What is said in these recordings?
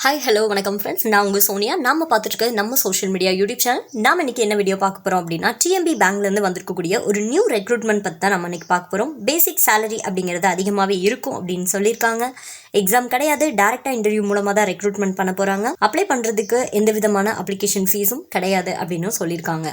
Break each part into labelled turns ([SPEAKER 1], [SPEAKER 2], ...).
[SPEAKER 1] Hi hello வணக்கம் friends, நான் உங்கள் சோனியா. நம்ம பார்த்துட்டு நம்ம சோஷியல் மீடியா யூடியூப் சேனல். நாம் இன்றைக்கி என்ன வீடியோ பார்க்க போகிறோம் அப்படின்னா, டிஎம்பி பேங்க்லேருந்து வந்திருக்கக்கூடிய ஒரு நியூ ரெக்ரூட்மெண்ட் பற்றி தான் நம்ம இன்றைக்கி பார்க்க போகிறோம். பேசிக் சேலரி அப்படிங்கிறது அதிகமாகவே இருக்கும் அப்படின்னு சொல்லியிருக்காங்க. எக்ஸாம் கிடையாது, டேரெக்டாக இன்டர்வியூ மூலமாக தான் ரெக்ரூட்மெண்ட் பண்ண போகிறாங்க. அப்ளை பண்ணுறதுக்கு எந்த விதமான அப்ளிகேஷன் ஃபீஸும் கிடையாது அப்படின்னு சொல்லியிருக்காங்க.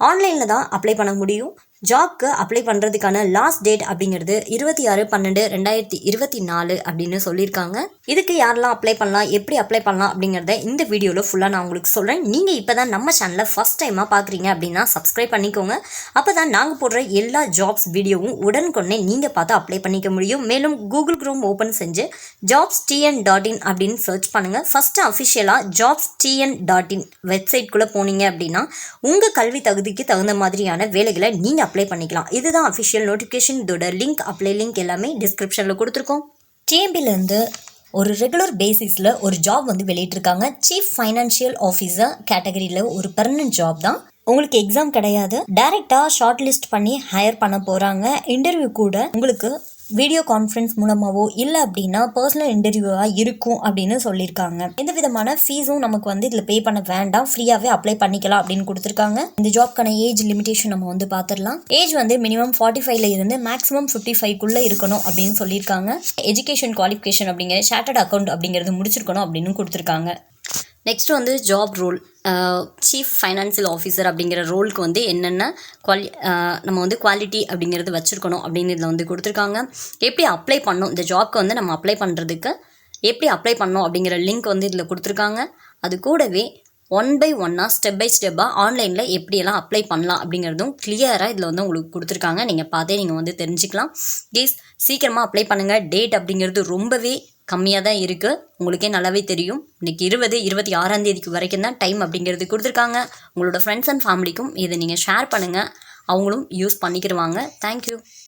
[SPEAKER 1] ஆன்லைனில் தான் அப்ளை பண்ண முடியும். ஜாப்க்கு அப்ளை பண்ணுறதுக்கான லாஸ்ட் டேட் அப்படிங்கிறது 26/12/2024 அப்படின்னு சொல்லியிருக்காங்க. இதுக்கு யாரெல்லாம் அப்ளை பண்ணலாம், எப்படி அப்ளை பண்ணலாம் அப்படிங்கிறத இந்த வீடியோவில் ஃபுல்லாக நான் உங்களுக்கு சொல்கிறேன். நீங்கள் இப்போ தான் நம்ம சேனலை ஃபஸ்ட் டைமாக பார்க்குறீங்க அப்படின்னா சப்ஸ்கிரைப் பண்ணிக்கோங்க. அப்போ தான் நாங்கள் போடுற எல்லா ஜாப்ஸ் வீடியோவும் உடனுக்குடனே நீங்கள் பார்த்து அப்ளை பண்ணிக்க முடியும். மேலும் கூகுள் க்ரோம் ஓப்பன் செஞ்சு jobstn.in அப்படின்னு சர்ச் பண்ணுங்கள். ஃபஸ்ட்டு அஃபிஷியலாக jobstn.in வெப்சைட்குள்ளே போனீங்க அப்படின்னா உங்கள் கல்வி தகுதிக்கு தகுந்த மாதிரியான வேலைகளை நீங்கள் அப்ளை பண்ணிக்கலாம். இதுதான் அஃபிஷியல் நோட்டிஃபிகேஷன். இதோட லிங்க், அப்ளை லிங்க் எல்லாமே டிஸ்கிரிப்ஷனில் கொடுத்துருக்கோம். டிஎம்பிலேருந்து ஒரு ரெகுலர் பேசிஸில் ஒரு ஜாப் வெளியிட்டிருக்காங்க. சீஃப் ஃபைனான்ஷியல் ஆஃபீஸர் கேட்டகரியில் ஒரு பெர்மனன்ட் ஜாப் தான். உங்களுக்கு எக்ஸாம் கிடையாது, டைரெக்டாக ஷார்ட் லிஸ்ட் பண்ணி ஹையர் பண்ண போகிறாங்க. இன்டர்வியூ கூட உங்களுக்கு வீடியோ கான்ஃபரன்ஸ் மூலமாகவோ இல்லை அப்படின்னா பர்சனல் இன்டர்வியூவாக இருக்கும் அப்படின்னு சொல்லியிருக்காங்க. எந்த விதமான ஃபீஸும் நமக்கு இதில் பே பண்ண வேண்டாம், ஃப்ரீயாகவே அப்ளை பண்ணிக்கலாம் அப்படின்னு கொடுத்துருக்காங்க. இந்த ஜாப்க்கான ஏஜ் லிமிடேஷன் நம்ம பார்த்துடலாம். ஏஜ் மினிமம் 45 இருந்து மேக்ஸிமம் 55 இருக்கணும் அப்படின்னு சொல்லியிருக்காங்க. எஜுகேஷன் குவாலிஃபிகேஷன் அப்படிங்கிற சார்ட்டர்ட் அக்கௌண்ட் அப்படிங்கிறது முடிச்சிருக்கணும் அப்படின்னு கொடுத்துருக்காங்க. Next job role, chief financial officer அப்படிங்கிற ரோலுக்கு என்னென்ன நம்ம குவாலிட்டி அப்படிங்கிறது வச்சுருக்கணும் அப்படின்னு இதில் கொடுத்துருக்காங்க. எப்படி அப்ளை பண்ணணும், இந்த ஜாப்க்கு நம்ம அப்ளை பண்ணுறதுக்கு எப்படி அப்ளை பண்ணணும் அப்படிங்கிற லிங்க் இதில் கொடுத்துருக்காங்க. அது கூடவே 1 by 1 ஸ்டெப் பை ஸ்டெப்பாக ஆன்லைனில் எப்படியெல்லாம் அப்ளை பண்ணலாம் அப்படிங்கிறதும் கிளியராக இதில் உங்களுக்கு கொடுத்துருக்காங்க. நீங்கள் பார்த்தே நீங்கள் தெரிஞ்சுக்கலாம். ப்ளீஸ் சீக்கிரமாக அப்ளை பண்ணுங்கள். டேட் அப்படிங்கிறது ரொம்பவே கம்மியாக தான் இருக்குது, உங்களுக்கே நல்லாவே தெரியும். இன்றைக்கி 26 வரைக்கும் தான் டைம் அப்படிங்கிறது கொடுத்துருக்காங்க. உங்களோட ஃப்ரெண்ட்ஸ் அண்ட் ஃபேமிலிக்கும் இதை நீங்கள் ஷேர் பண்ணுங்கள், அவங்களும் யூஸ் பண்ணிக்கிடுவாங்க. தேங்க்யூ.